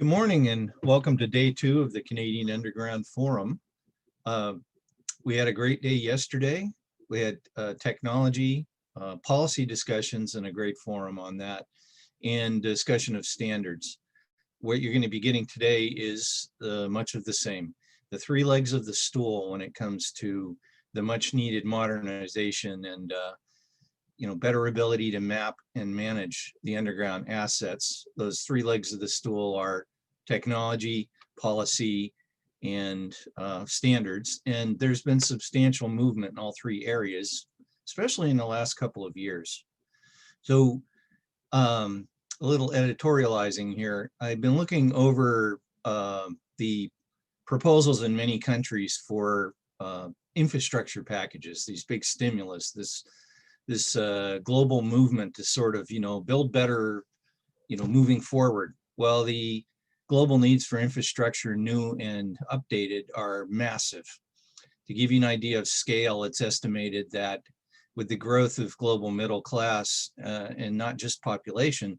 Good morning and welcome to day 2 of the Canadian Underground Forum. We had a great day yesterday. We had technology, policy discussions and a great forum on that, and discussion of standards. What you're going to be getting today is much of the same. The 3 legs of the stool when it comes to the much needed modernization and better ability to map and manage the underground assets. Those 3 legs of the stool are technology, policy, and standards. And there's been substantial movement in all 3 areas, especially in the last couple of years. So a little editorializing here. I've been looking over the proposals in many countries for infrastructure packages, these big stimulus, this global movement to sort of, build better, moving forward. Well, the global needs for infrastructure, new and updated, are massive. To give you an idea of scale, it's estimated that with the growth of global middle class and not just population,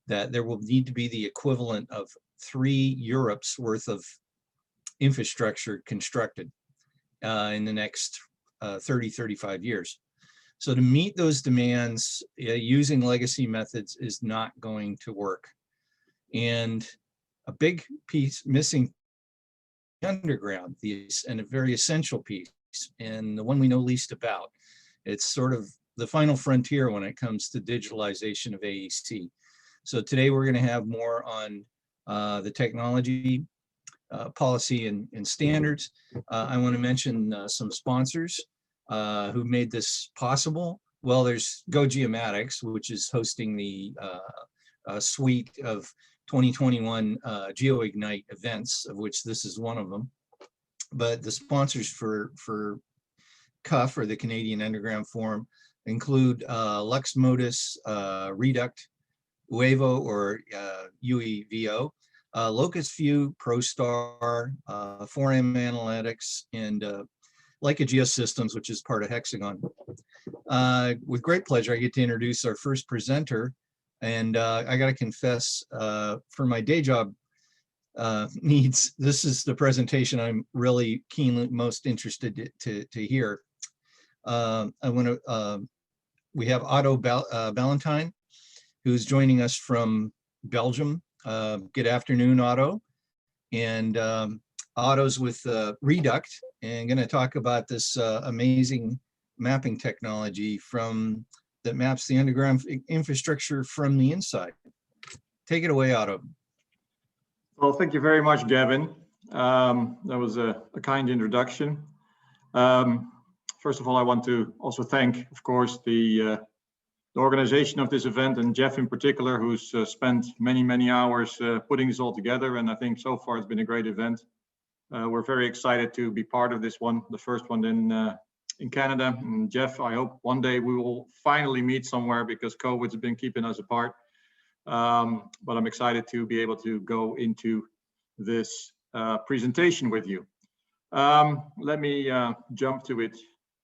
that there will need to be the equivalent of 3 Europes worth of infrastructure constructed in the next 30-35 years. So to meet those demands, using legacy methods is not going to work. And a big piece missing underground, and a very essential piece, and the one we know least about. It's sort of the final frontier when it comes to digitalization of AEC. So today we're going to have more on the technology, policy, and standards. I want to mention some sponsors who made this possible. Well, there's GeoIgnite, which is hosting the suite of 2021 GeoIgnite events, of which this is one of them. But the sponsors for CUF, or the Canadian Underground Forum, include Lux Modus, Reduct, Uevo, or UEVO, Locust View, ProStar, 4M Analytics, and Leica Geosystems, which is part of Hexagon. With great pleasure, I get to introduce our first presenter. And I got to confess, for my day job needs, this is the presentation I'm really keenly most interested to hear. We have Otto Ballantyne, who's joining us from Belgium. Good afternoon, Otto. And Otto's with Reduct, and going to talk about this amazing mapping technology that maps the underground infrastructure from the inside. Take it away, Otto. Well, thank you very much, Gavin. That was a kind introduction. First of all, I want to also thank, of course, the organization of this event, and Jeff in particular, who's spent many hours putting this all together. And I think so far it's been a great event. We're very excited to be part of this one, the first one in Canada. And Jeff, I hope one day we will finally meet somewhere, because COVID's been keeping us apart. But I'm excited to be able to go into this presentation with you. Let me jump to it,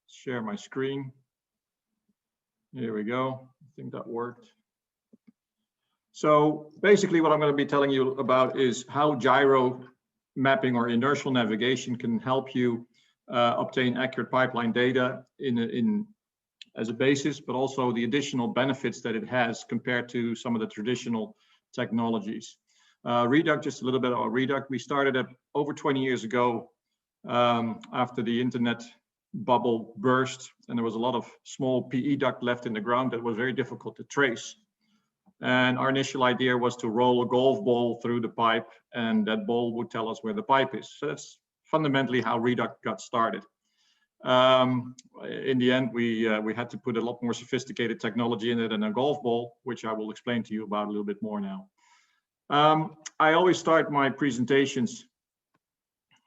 share my screen. Here we go. I think that worked. So basically what I'm going to be telling you about is how gyro mapping or inertial navigation can help you obtain accurate pipeline data as a basis, but also the additional benefits that it has compared to some of the traditional technologies. Reduct, just a little bit about Reduct. We started it over 20 years ago after the internet bubble burst, and there was a lot of small PE duct left in the ground that was very difficult to trace. And our initial idea was to roll a golf ball through the pipe, and that ball would tell us where the pipe is. So that's fundamentally how Reduct got started. In the end, we had to put a lot more sophisticated technology in it than a golf ball, which I will explain to you about a little bit more now. I always start my presentations,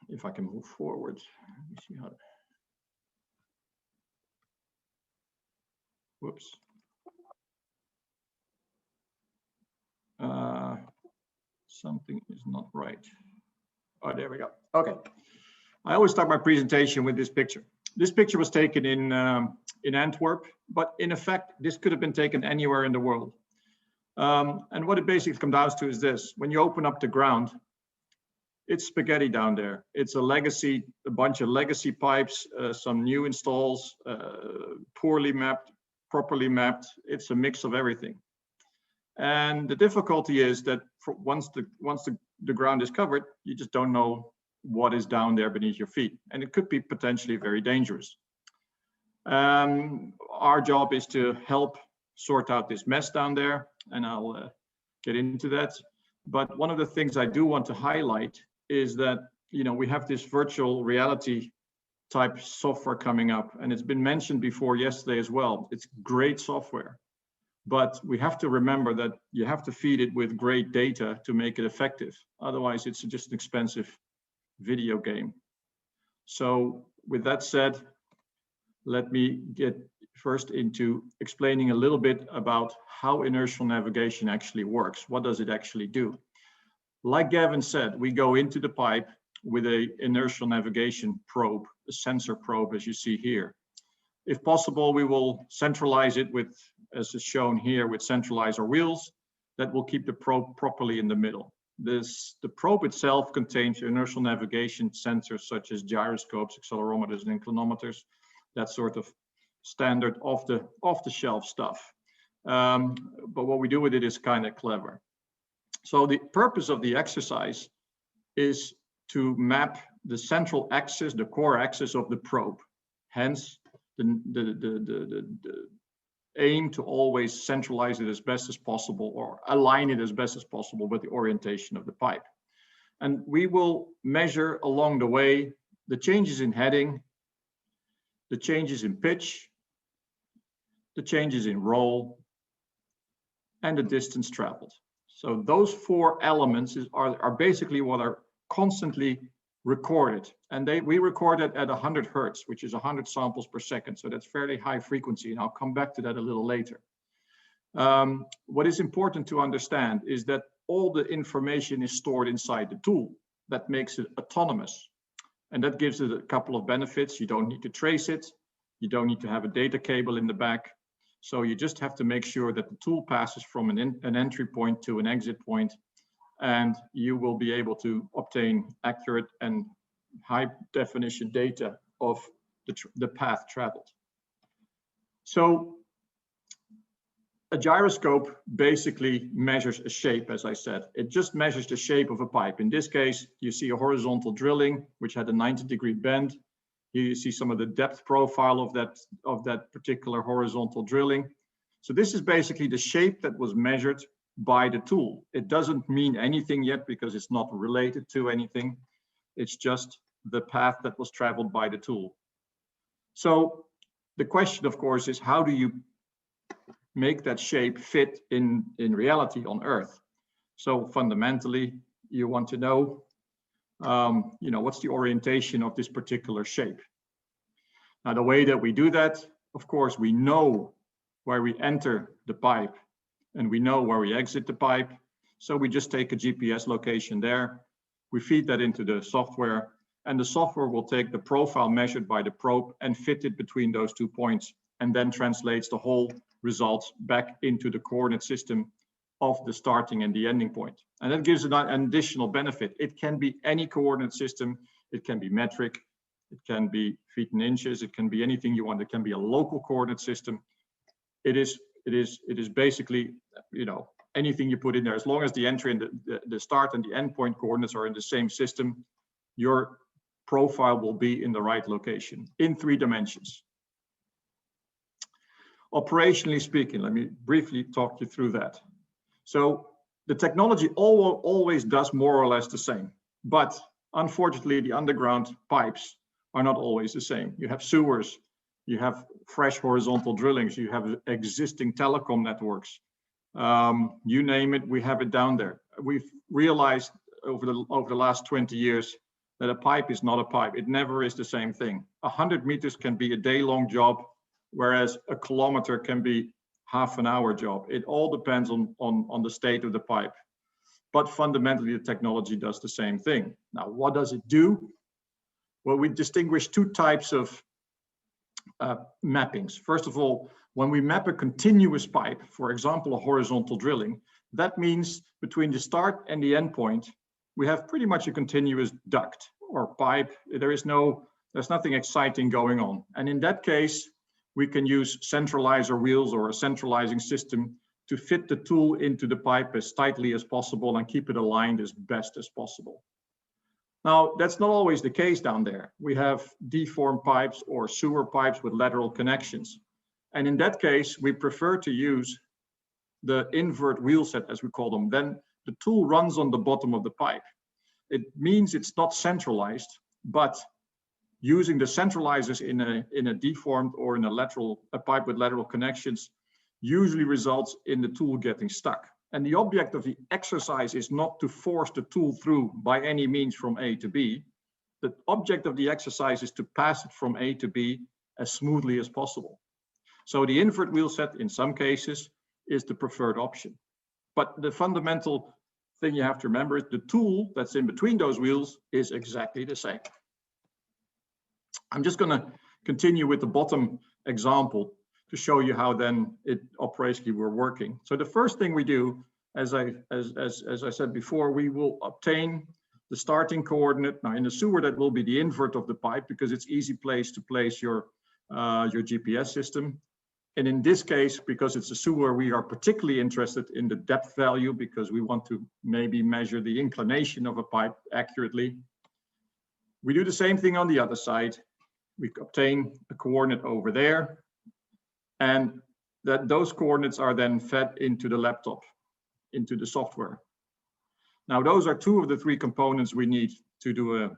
if I can move forward. Let me see how. Whoops. Something is not right. Oh, there we go. Okay. I always start my presentation with this picture. This picture was taken in Antwerp, but in effect, this could have been taken anywhere in the world. And what it basically comes down to is this: when you open up the ground, it's spaghetti down there. It's a bunch of legacy pipes, some new installs, poorly mapped, properly mapped. It's a mix of everything. And the difficulty is that once the ground is covered, you just don't know what is down there beneath your feet. And it could be potentially very dangerous. Our job is to help sort out this mess down there, and I'll get into that. But one of the things I do want to highlight is that, you know, we have this virtual reality type software coming up, and it's been mentioned before yesterday as well. It's great software, but we have to remember that you have to feed it with great data to make it effective. Otherwise, it's just an expensive video game. So with that said, let me get first into explaining a little bit about how inertial navigation actually works. What does it actually do? Like Gavin said, we go into the pipe with an inertial navigation probe, a sensor probe, as you see here. If possible, we will centralize it with, as is shown here, with centralizer wheels that will keep the probe properly in the middle. The probe itself contains inertial navigation sensors such as gyroscopes, accelerometers, and inclinometers, that sort of standard off-the-shelf stuff. But what we do with it is kind of clever. So the purpose of the exercise is to map the central axis, the core axis of the probe. Hence, the aim to always centralize it as best as possible, or align it as best as possible with the orientation of the pipe. And we will measure along the way the changes in heading, the changes in pitch, the changes in roll, and the distance traveled. So those four elements are basically what are constantly recorded. And we record it at 100 Hertz, which is 100 samples per second. So that's fairly high frequency, and I'll come back to that a little later. What is important to understand is that all the information is stored inside the tool. That makes it autonomous. And that gives it a couple of benefits. You don't need to trace it. You don't need to have a data cable in the back. So you just have to make sure that the tool passes from an entry point to an exit point, and you will be able to obtain accurate and high definition data of the path traveled. So a gyroscope basically measures a shape, as I said. It just measures the shape of a pipe. In this case, you see a horizontal drilling, which had a 90-degree bend. Here you see some of the depth profile of that particular horizontal drilling. So this is basically the shape that was measured by the tool. It doesn't mean anything yet because it's not related to anything. It's just the path that was traveled by the tool. So the question, of course, is how do you make that shape fit in reality on Earth? So fundamentally, you want to know, what's the orientation of this particular shape? Now, the way that we do that, of course, we know where we enter the pipe and we know where we exit the pipe. So we just take a GPS location there. We feed that into the software, and the software will take the profile measured by the probe and fit it between those 2 points, and then translates the whole results back into the coordinate system of the starting and the ending point. And that gives it an additional benefit. It can be any coordinate system. It can be metric. It can be feet and inches. It can be anything you want. It can be a local coordinate system. It is basically, anything you put in there. As long as the entry and the start and the end point coordinates are in the same system, your profile will be in the right location in 3 dimensions. Operationally speaking, let me briefly talk you through that. So the technology always does more or less the same, but unfortunately the underground pipes are not always the same. You have sewers, you have fresh horizontal drillings, you have existing telecom networks. You name it, we have it down there. We've realized over the last 20 years that a pipe is not a pipe. It never is the same thing. 100 meters can be a day-long job, whereas a kilometer can be half an hour job. It all depends on the state of the pipe. But fundamentally, the technology does the same thing. Now, what does it do? Well, we distinguish 2 types of mappings. First of all, when we map a continuous pipe, for example, a horizontal drilling, that means between the start and the end point, we have pretty much a continuous duct or pipe. There's nothing exciting going on. And in that case, we can use centralizer wheels or a centralizing system to fit the tool into the pipe as tightly as possible and keep it aligned as best as possible. Now, that's not always the case down there. We have deformed pipes or sewer pipes with lateral connections. And in that case, we prefer to use the invert wheel set, as we call them. Then the tool runs on the bottom of the pipe. It means it's not centralized, but using the centralizers in a deformed or in a pipe with lateral connections usually results in the tool getting stuck. And the object of the exercise is not to force the tool through by any means from A to B. The object of the exercise is to pass it from A to B as smoothly as possible. So the invert wheel set in some cases is the preferred option. But the fundamental thing you have to remember is the tool that's in between those wheels is exactly the same. I'm just going to continue with the bottom example to show you how then it operationally we're working. So the first thing we do, as I said before, we will obtain the starting coordinate. Now in the sewer, that will be the invert of the pipe because it's easy place to place your GPS system. And in this case, because it's a sewer, we are particularly interested in the depth value because we want to maybe measure the inclination of a pipe accurately. We do the same thing on the other side. We obtain a coordinate over there, and those coordinates are then fed into the laptop, into the software. Now, those are two of the three components we need to do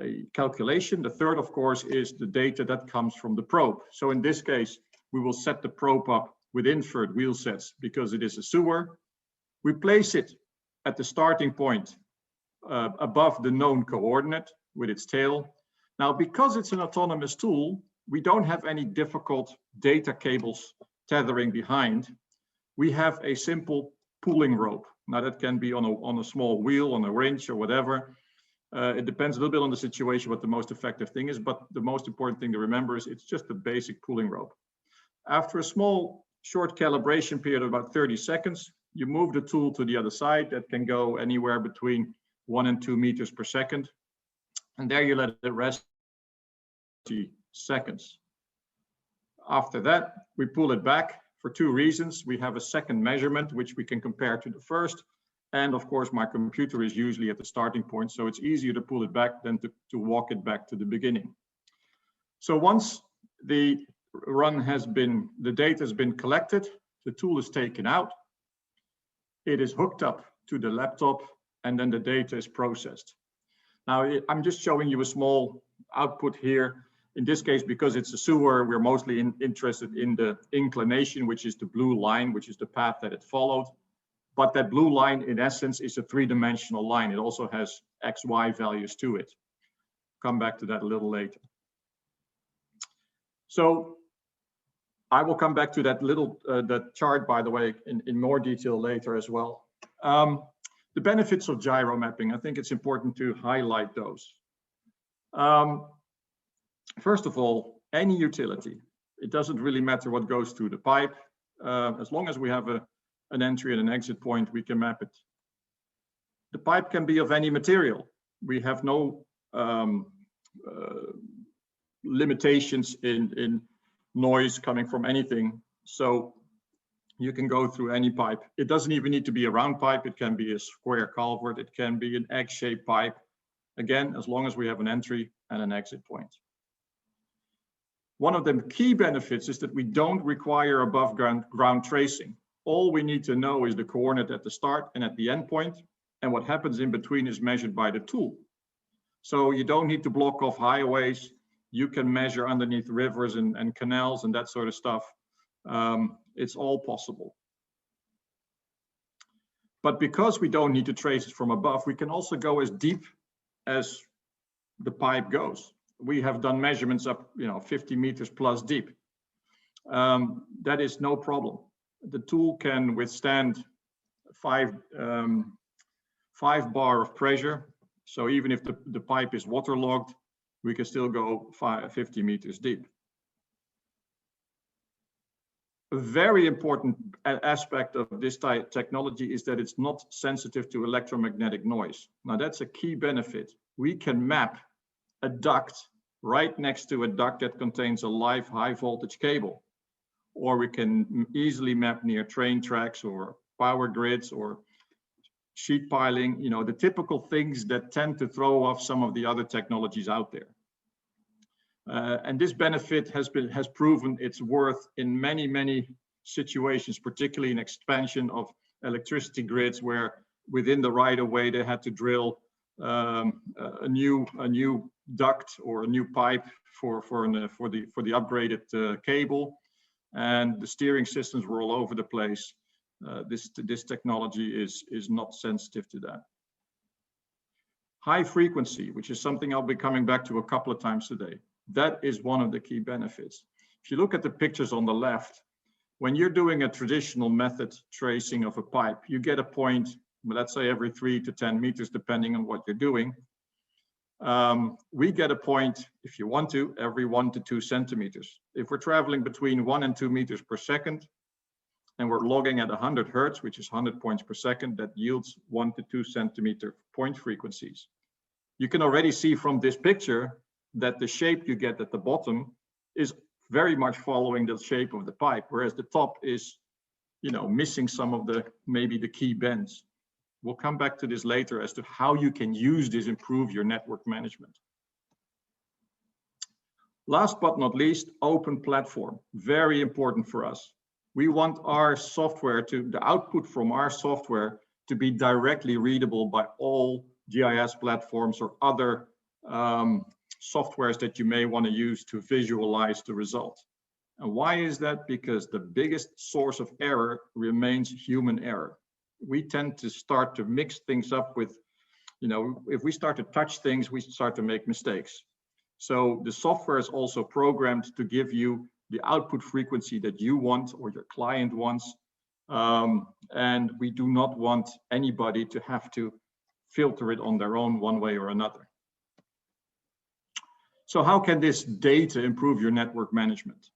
a calculation. The third, of course, is the data that comes from the probe. So in this case, we will set the probe up with invert wheel sets because it is a sewer. We place it at the starting point above the known coordinate with its tail. Now, because it's an autonomous tool, we don't have any difficult data cables tethering behind. We have a simple pulling rope. Now that can be on a small wheel, on a wrench or whatever. It depends a little bit on the situation what the most effective thing is, but the most important thing to remember is it's just a basic pulling rope. After a small short calibration period of about 30 seconds, you move the tool to the other side. That can go anywhere between 1 and 2 meters per second. And there you let it rest 30 seconds. After that, we pull it back for two reasons. We have a second measurement, which we can compare to the first. And of course, my computer is usually at the starting point, so it's easier to pull it back than to walk it back to the beginning. So once the data has been collected, the tool is taken out, it is hooked up to the laptop, and then the data is processed. Now, I'm just showing you a small output here. In this case, because it's a sewer, we're mostly interested in the inclination, which is the blue line, which is the path that it followed. But that blue line, in essence, is a three-dimensional line. It also has X, Y values to it. Come back to that a little later. So I will come back to that that chart, by the way, in more detail later as well. The benefits of gyro mapping, I think it's important to highlight those. First of all, any utility, it doesn't really matter what goes through the pipe. As long as we have an entry and an exit point, we can map it. The pipe can be of any material. We have no limitations in noise coming from anything. So you can go through any pipe. It doesn't even need to be a round pipe. It can be a square culvert. It can be an egg-shaped pipe. Again, as long as we have an entry and an exit point. One of the key benefits is that we don't require above ground tracing. All we need to know is the coordinate at the start and at the end point, and what happens in between is measured by the tool. So you don't need to block off highways. You can measure underneath rivers and canals and that sort of stuff. It's all possible. But because we don't need to trace it from above, we can also go as deep as the pipe goes. We have done measurements up, 50 meters plus deep. That is no problem. The tool can withstand 5 bar of pressure. So even if the pipe is waterlogged, we can still go 50 meters deep. A very important aspect of this type of technology is that it's not sensitive to electromagnetic noise. Now that's a key benefit. We can map a duct right next to a duct that contains a live high voltage cable, or we can easily map near train tracks or power grids or sheet piling, you know, the typical things that tend to throw off some of the other technologies out there. And this benefit has proven its worth in many situations, particularly in expansion of electricity grids, where within the right of way they had to drill a new duct or a new pipe for the upgraded cable, and the steering systems were all over the place. This technology is not sensitive to that. High frequency, which is something I'll be coming back to a couple of times today. That is one of the key benefits. If you look at the pictures on the left, when you're doing a traditional method tracing of a pipe, you get a point, let's say every 3 to 10 meters, depending on what you're doing. We get a point, if you want to, every 1 to 2 centimeters. If we're traveling between 1 and 2 meters per second, and we're logging at 100 hertz, which is 100 points per second, that yields 1 to 2 centimeter point frequencies. You can already see from this picture that the shape you get at the bottom is very much following the shape of the pipe, whereas the top is, you know, missing some of the, maybe the key bends. We'll come back to this later as to how you can use this, improve your network management. Last but not least, open platform, very important for us. We want our software the output from our software to be directly readable by all GIS platforms or other softwares that you may want to use to visualize the result. And why is that? Because the biggest source of error remains human error. We tend to start to mix things up with, you know, if we start to touch things, we start to make mistakes. So the software is also programmed to give you the output frequency that you want or your client wants. And we do not want anybody to have to filter it on their own one way or another. So how can this data improve your network management?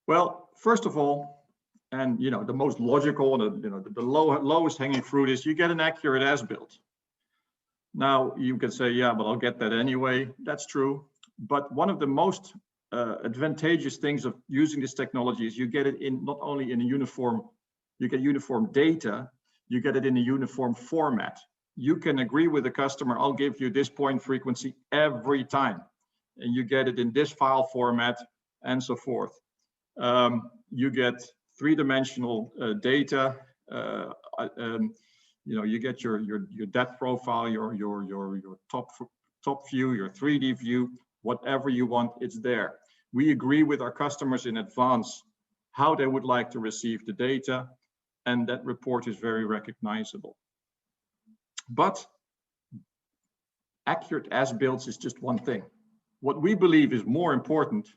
Well, first of all, and you know, the most logical, the lowest hanging fruit is you get an accurate as-built. Now you can say, yeah, but I'll get that anyway. That's true. But one of the most advantageous things of using this technology is you get it in not only in a uniform, you get uniform data, you get it in a uniform format. You can agree with the customer, I'll give you this point frequency every time. And you get it in this file format and so forth. You get three-dimensional data. You know, you get your depth profile, your top view, your 3D view, whatever you want, it's there. We agree with our customers in advance how they would like to receive the data, and that report is very recognizable. But accurate as-builts is just one thing. What we believe is more important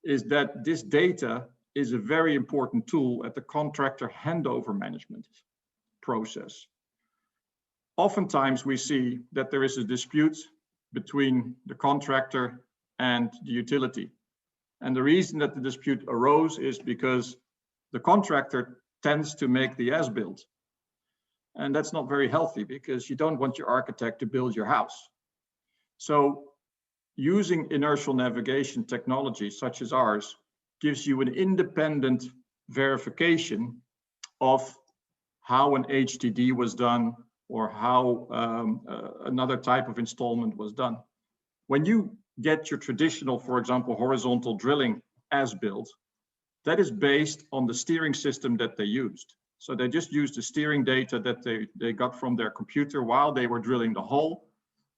is that this data is a very important tool at the contractor handover management process. Oftentimes we see that there is a dispute between the contractor and the utility. And the reason that the dispute arose is because the contractor tends to make the as-built. And that's not very healthy because you don't want your architect to build your house. So using inertial navigation technology such as ours gives you an independent verification of how an HTD was done or how another type of installment was done. When you get your traditional, for example, horizontal drilling as-built, that is based on the steering system that they used. So they just used the steering data that they got from their computer while they were drilling the hole.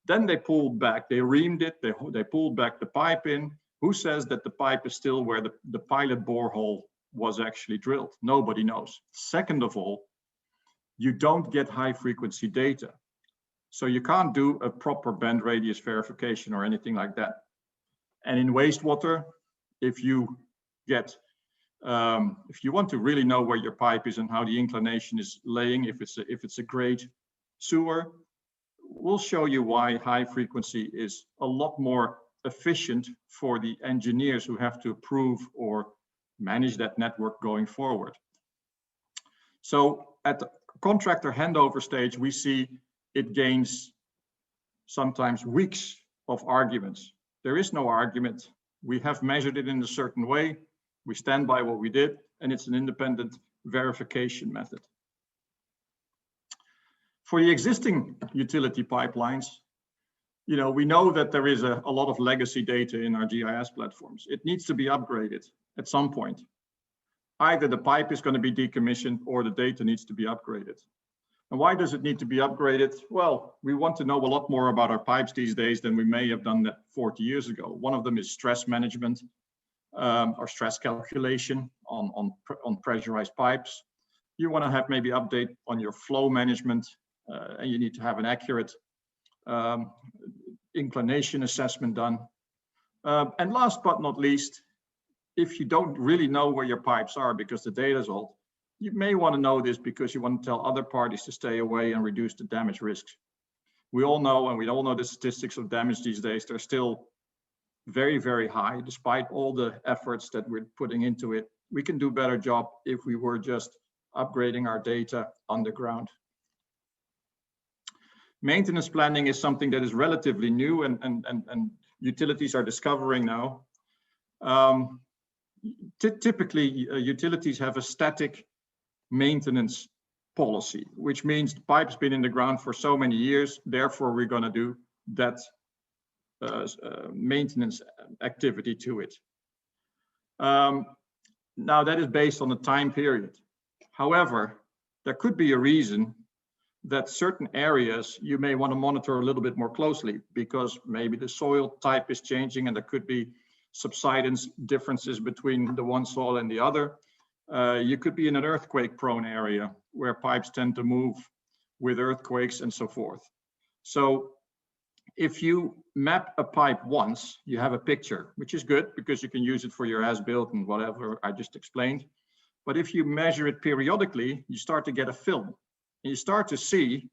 Then they pulled back, they reamed it, they pulled back the pipe in. Who says that the pipe is still where the pilot borehole was actually drilled? Nobody knows. Second of all, you don't get high frequency data. So you can't do a proper band radius verification or anything like that. And in wastewater, if you want to really know where your pipe is and how the inclination is laying, if it's a great sewer, we'll show you why high frequency is a lot more efficient for the engineers who have to approve or manage that network going forward. So at the contractor handover stage, we see it gains sometimes weeks of arguments. There is no argument. We have measured it in a certain way. We stand by what we did, and it's an independent verification method. For the existing utility pipelines, we know that there is a lot of legacy data in our GIS platforms. It needs to be upgraded at some point. Either the pipe is going to be decommissioned or the data needs to be upgraded. And why does it need to be upgraded? Well, we want to know a lot more about our pipes these days than we may have done that 40 years ago. One of them is stress management, or stress calculation on pressurized pipes. You want to have maybe update on your flow management, and you need to have an accurate inclination assessment done. And last but not least, if you don't really know where your pipes are because the data is old, you may want to know this because you want to tell other parties to stay away and reduce the damage risks. We all know, and we all know the statistics of damage these days, they're still very, very high, despite all the efforts that we're putting into it. We can do a better job if we were just upgrading our data underground. Maintenance planning is something that is relatively new and utilities are discovering now. Typically, utilities have a static maintenance policy, which means the pipe's been in the ground for so many years, therefore we're going to do that maintenance activity to it. Now that is based on the time period. However, there could be a reason that certain areas you may want to monitor a little bit more closely because maybe the soil type is changing and there could be subsidence differences between the one soil and the other. You could be in an earthquake prone area where pipes tend to move with earthquakes and so forth. So if you map a pipe once, you have a picture, which is good because you can use it for your as-built and whatever I just explained. But if you measure it periodically, you start to get a film. And you start to see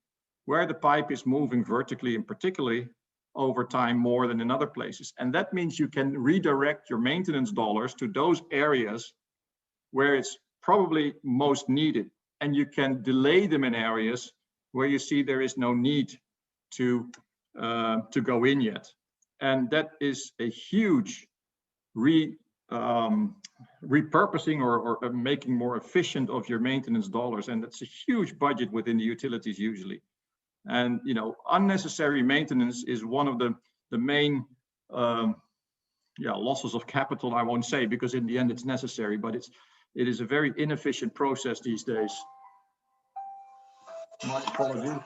where the pipe is moving vertically and particularly over time more than in other places. And that means you can redirect your maintenance dollars to those areas where it's probably most needed. And you can delay them in areas where you see there is no need to go in yet. And that is a huge repurposing or making more efficient of your maintenance dollars. And that's a huge budget within the utilities usually. And unnecessary maintenance is one of the main losses of capital, I won't say, because in the end it's necessary, but it is a very inefficient process these days. My apologies,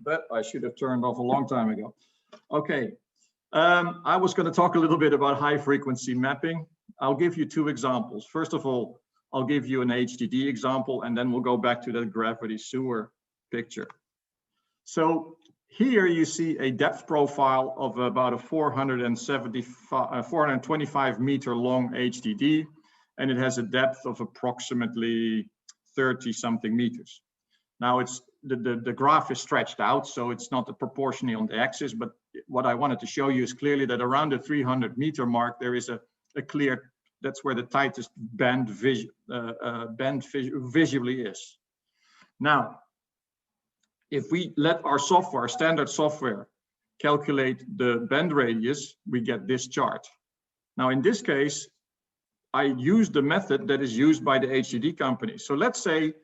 but I should have turned off a long time ago. Okay, I was going to talk a little bit about high frequency mapping. I'll give you two examples. First of all, I'll give you an HDD example, and then we'll go back to that gravity sewer picture. So here you see a depth profile of about a 425 meter long HDD, and it has a depth of approximately 30 something meters. Now it's the graph is stretched out, so it's not proportionally on the axis, but what I wanted to show you is clearly that around the 300 meter mark, there is a clear, that's where the tightest band visually is. Now, if we let our software, standard software, calculate the bend radius, we get this chart. Now, in this case, I use the method that is used by the HDD company. So let's say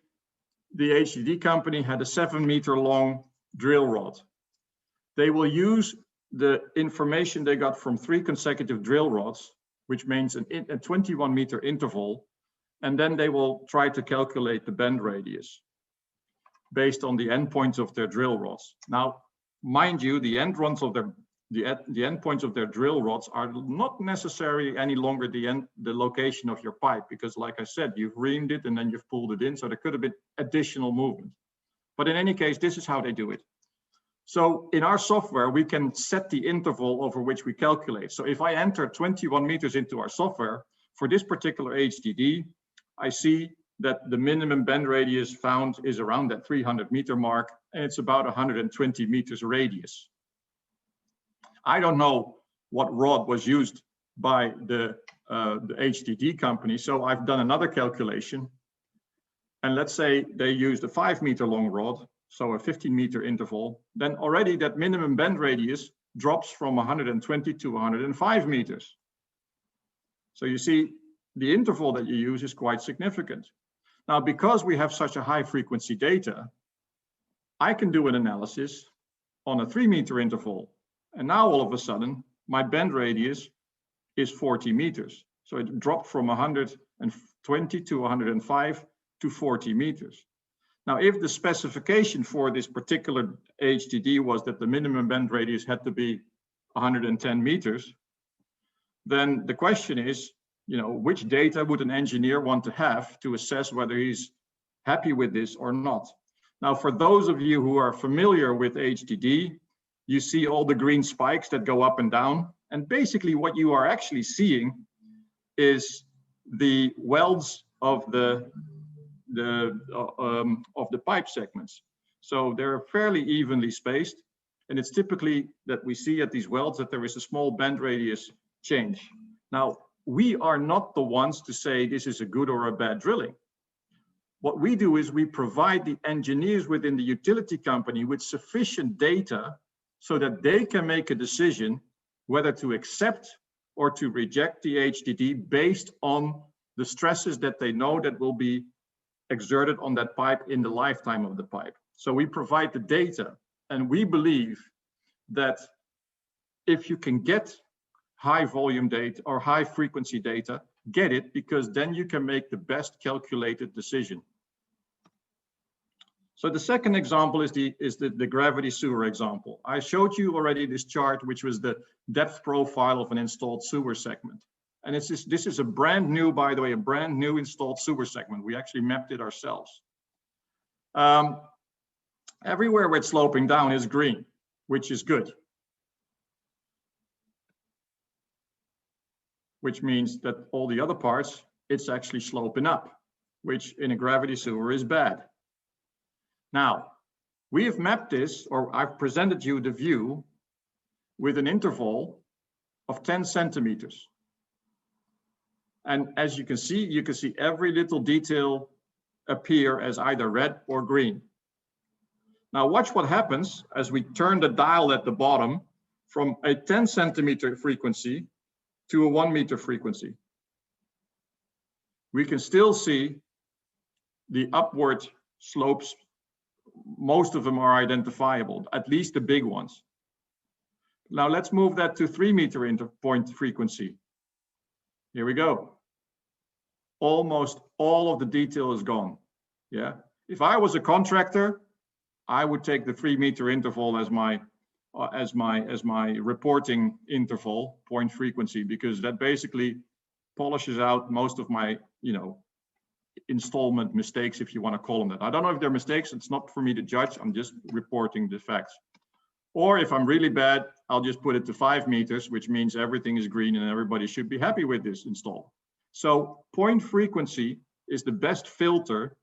the HDD company had a 7 meter long drill rod. They will use the information they got from 3 consecutive drill rods, which means a 21 meter interval, and then they will try to calculate the bend radius based on the endpoints of their drill rods. Now, mind you, the endpoints of their drill rods are not necessarily any longer the location of your pipe, because like I said, you've reamed it and then you've pulled it in, so there could have been additional movement. But in any case, this is how they do it. So in our software, we can set the interval over which we calculate. So if I enter 21 meters into our software, for this particular HDD, I see that the minimum bend radius found is around that 300 meter mark, and it's about 120 meters radius. I don't know what rod was used by the HDD company, so I've done another calculation. And let's say they used a 5 meter long rod, so a 15 meter interval, then already that minimum bend radius drops from 120 to 105 meters. So you see, the interval that you use is quite significant. Now, because we have such a high frequency data, I can do an analysis on a 3 meter interval. And now all of a sudden, my bend radius is 40 meters. So it dropped from 120 to 105 to 40 meters. Now, if the specification for this particular HDD was that the minimum bend radius had to be 110 meters, then the question is, which data would an engineer want to have to assess whether he's happy with this or not? Now, for those of you who are familiar with HDD, you see all the green spikes that go up and down. And basically what you are actually seeing is the welds of the pipe segments. So they're fairly evenly spaced. And it's typically that we see at these welds that there is a small bend radius change. Now, we are not the ones to say this is a good or a bad drilling. What we do is we provide the engineers within the utility company with sufficient data so that they can make a decision whether to accept or to reject the HDD based on the stresses that they know that will be exerted on that pipe in the lifetime of the pipe. So we provide the data, and we believe that if you can get high volume data or high frequency data, get it, because then you can make the best calculated decision. So the second example is the gravity sewer example. I showed you already this chart, which was the depth profile of an installed sewer segment. And this is a brand new, by the way, a brand new installed sewer segment. We actually mapped it ourselves. Everywhere where it's sloping down is green, which is good. Which means that all the other parts, it's actually sloping up, which in a gravity sewer is bad. Now, we have mapped this, or I've presented you the view with an interval of 10 centimeters. And as you can see every little detail appear as either red or green. Now watch what happens as we turn the dial at the bottom from a 10 centimeter frequency to a 1 meter frequency. We can still see the upward slopes. Most of them are identifiable, at least the big ones. Now let's move that to 3 meter interpoint frequency. Here we go. Almost all of the detail is gone. Yeah. If I was a contractor, I would take the 3 meter interval as my reporting interval point frequency, because that basically polishes out most of my, installment mistakes, if you want to call them that. I don't know if they're mistakes. It's not for me to judge. I'm just reporting the facts. Or if I'm really bad, I'll just put it to 5 meters, which means everything is green and everybody should be happy with this install. So point frequency is the best filter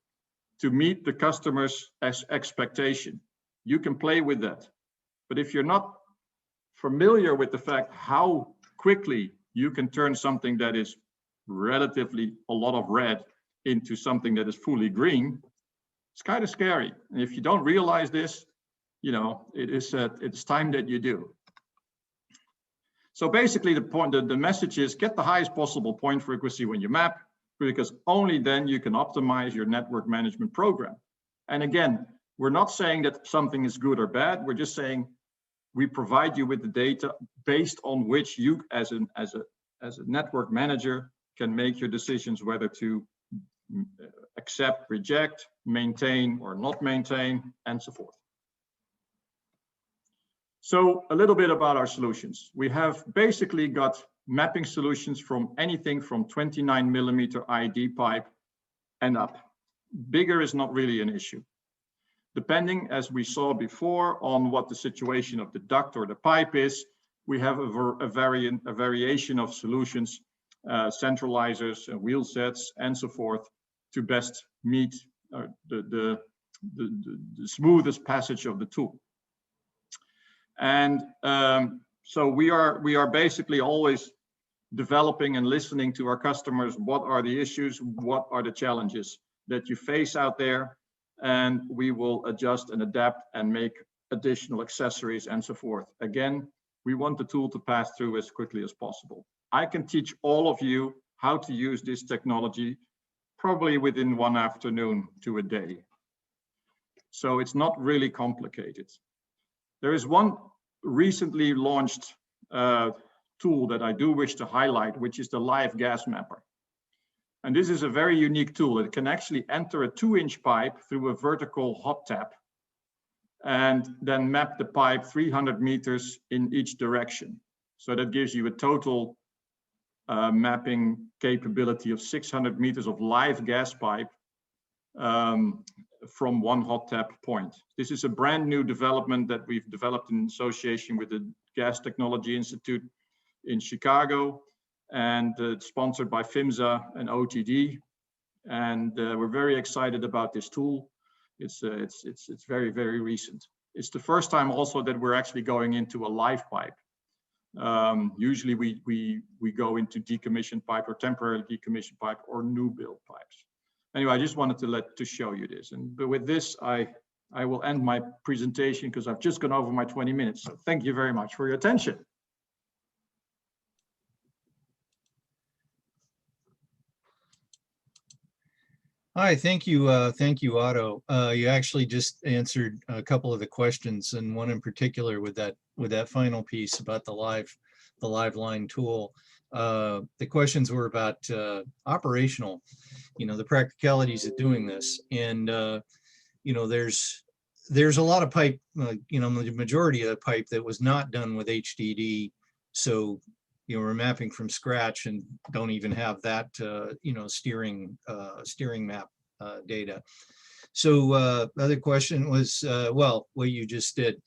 to meet the customer's expectation. You can play with that. But if you're not familiar with the fact how quickly you can turn something that is relatively a lot of red into something that is fully green, it's kind of scary. And if you don't realize this, it's time that you do. So basically the message is get the highest possible point frequency when you map, because only then you can optimize your network management program. And again, we're not saying that something is good or bad. We're just saying we provide you with the data based on which you as a network manager can make your decisions whether to accept, reject, maintain or not maintain, and so forth. So a little bit about our solutions. We have basically got mapping solutions from anything from 29 millimeter ID pipe and up. Bigger is not really an issue. Depending, as we saw before, on what the situation of the duct or the pipe is, we have a variation of solutions, centralizers, wheel sets, and so forth, to best meet the smoothest passage of the tool. And so we are basically always developing and listening to our customers. What are the issues? What are the challenges that you face out there? And we will adjust and adapt and make additional accessories and so forth. Again, we want the tool to pass through as quickly as possible. I can teach all of you how to use this technology probably within one afternoon to a day. So it's not really complicated. There is one recently launched tool that I do wish to highlight, which is the live Gasmapper. And this is a very unique tool. It can actually enter a 2-inch pipe through a vertical hot tap and then map the pipe 300 meters in each direction. So that gives you a total mapping capability of 600 meters of live gas pipe from one hot tap point. This is a brand new development that we've developed in association with the Gas Technology Institute in Chicago, and it's sponsored by PHMSA and OTD. And we're very excited about this tool. It's very, very recent. It's the first time also that we're actually going into a live pipe. Usually we go into decommissioned pipe or temporarily decommissioned pipe or new build pipes. Anyway, I just wanted to show you this. But with this, I will end my presentation because I've just gone over my 20 minutes. So thank you very much for your attention. Hi, thank you, Otto. You actually just answered a couple of the questions, and one in particular with that final piece about the live line tool. The questions were about operational, the practicalities of doing this, and there's a lot of pipe, the majority of the pipe that was not done with HDD, so we're mapping from scratch and don't even have that steering map data. So the other question was, well, what you just did,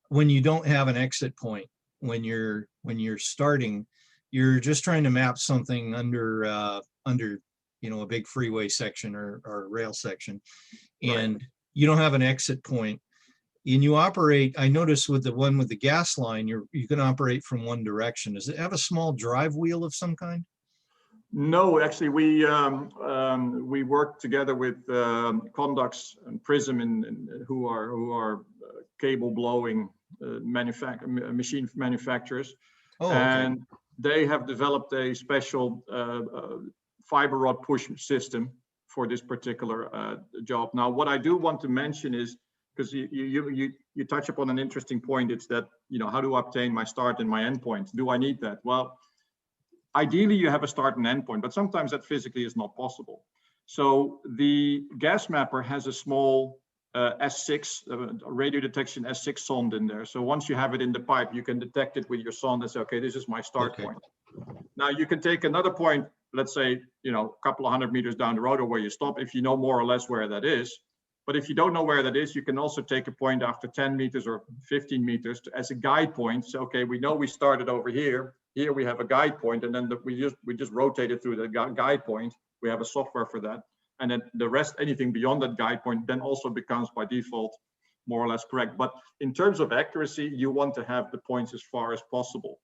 when you don't have an exit point, when you're starting, you're just trying to map something under a big freeway section or rail section, and right, you don't have an exit point. And you operate, I noticed with the one with the gas line, you can operate from one direction. Does it have a small drive wheel of some kind? No, actually, we work together with Condux and Prism, who are cable blowing machine manufacturers. Oh, okay. And they have developed a special fiber rod push system for this particular job. Now, what I do want to mention is, because you touch upon an interesting point, it's that, how do I obtain my start and my end point? Do I need that? Well, ideally you have a start and end point, but sometimes that physically is not possible. So the Gasmapper has a small S6, radio detection S6 sonde in there. So once you have it in the pipe, you can detect it with your sonde and say, okay, this is my start point. Now you can take another point, let's say, a couple of 100 meters down the road or where you stop, if you know more or less where that is. But if you don't know where that is, you can also take a point after 10 meters or 15 meters as a guide point. So, okay, we know we started over here. Here we have a guide point, and then we just rotate it through the guide point. We have a software for that. And then the rest, anything beyond that guide point, then also becomes by default more or less correct. But in terms of accuracy, you want to have the points as far as possible.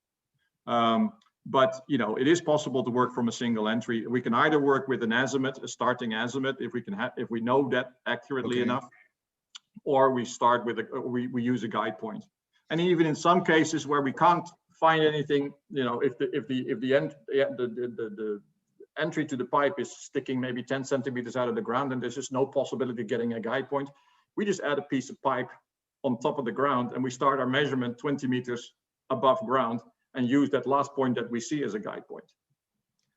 But it is possible to work from a single entry. We can either work with an azimuth, a starting azimuth, if we know that accurately enough, or we start with we use a guide point. And even in some cases where we can't find anything, if the entry to the pipe is sticking maybe 10 centimeters out of the ground and there's just no possibility of getting a guide point, we just add a piece of pipe on top of the ground and we start our measurement 20 meters above ground and use that last point that we see as a guide point.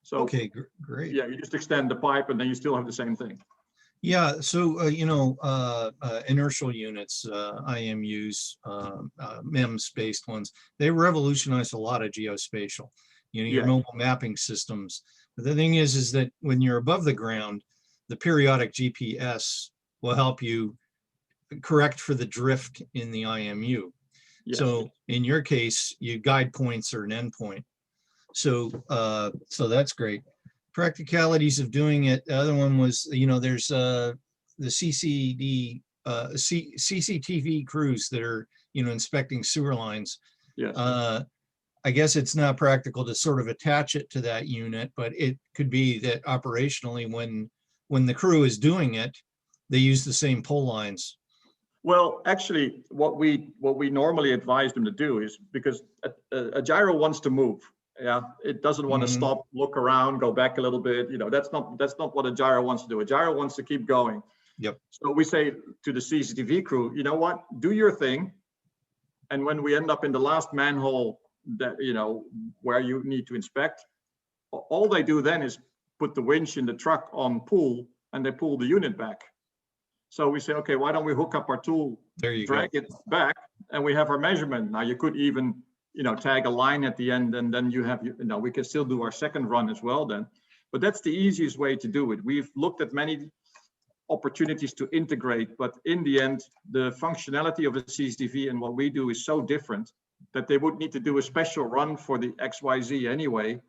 So, okay, great. Yeah, you just extend the pipe and then you still have the same thing. Yeah, so, inertial units, IMUs, MEMS-based ones, they revolutionized a lot of geospatial, your mobile mapping systems. But the thing is that when you're above the ground, the periodic GPS will help you correct for the drift in the IMU. Yes. So in your case, you guide points or an endpoint. So, so that's great. practicalities of doing it. The other one was, there's the CCTV crews that are, inspecting sewer lines. Yes. I guess it's not practical to sort of attach it to that unit, but it could be that operationally when the crew is doing it, they use the same pole lines. Well, actually, what we normally advise them to do is, because a gyro wants to move. Yeah, it doesn't want to stop, look around, go back a little bit. That's not what a gyro wants to do. A gyro wants to keep going. Yep. So we say to the CCTV crew, you know what, do your thing. And when we end up in the last manhole that, where you need to inspect, all they do then is put the winch in the truck on pull, and they pull the unit back. So we say, okay, why don't we hook up our tool, drag it back, and we have our measurement. Now you could even, tag a line at the end, and then you have, we can still do our second run as well then. But that's the easiest way to do it. We've looked at many opportunities to integrate, but in the end, the functionality of a CCTV and what we do is so different that they would need to do a special run for the XYZ anyway.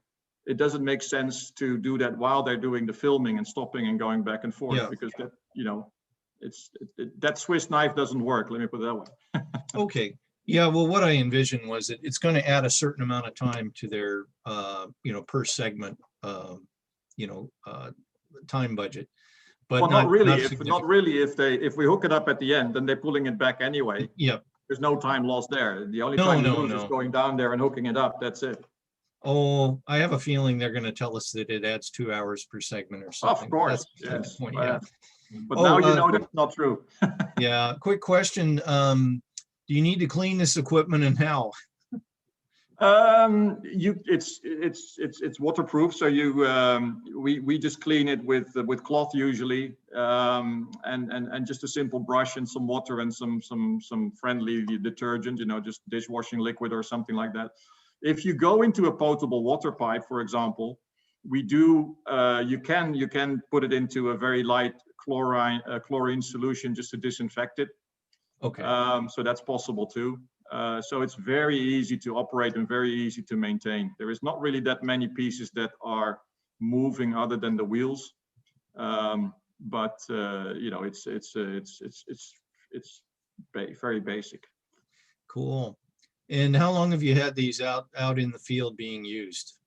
It doesn't make sense to do that while they're doing the filming and stopping and going back and forth, because that, that Swiss knife doesn't work. Let me put it that way. Okay. Yeah. Well, what I envisioned was that it's going to add a certain amount of time to their, per segment, time budget. But well, not really. If we hook it up at the end, then they're pulling it back anyway. Yep. There's no time lost there. The only time you lose is going down there and hooking it up. That's it. Oh, I have a feeling they're going to tell us that it adds 2 hours per segment or something. Of course, yes. Point, yeah. But now that's not true. Yeah. Quick question. Do you need to clean this equipment, and how? It's waterproof, so we just clean it with cloth usually, and just a simple brush and some water and some friendly detergent, just dishwashing liquid or something like that. If you go into a potable water pipe, for example, we do you can put it into a very light chlorine solution just to disinfect it. Okay. So that's possible too. So it's very easy to operate and very easy to maintain. There is not really that many pieces that are moving other than the wheels, but it's very basic. Cool. And how long have you had these out in the field being used?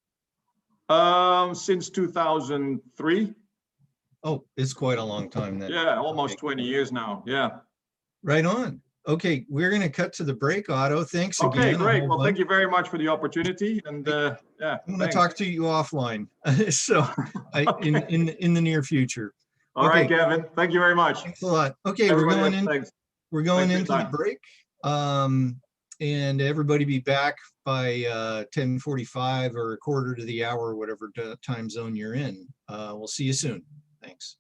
Since 2003. Oh, it's quite a long time then. Yeah, almost 20 years now. Yeah. Right on. Okay, we're going to cut to the break, Otto. Thanks again. Okay, great. Well, thank you very much for the opportunity. And yeah, I'm going to talk to you offline. So in the near future. All right, Kevin. Thank you very much. Thanks a lot. Okay, we're going into the break. And everybody be back by 10:45 or a quarter to the hour, whatever time zone you're in. We'll see you soon. Thanks.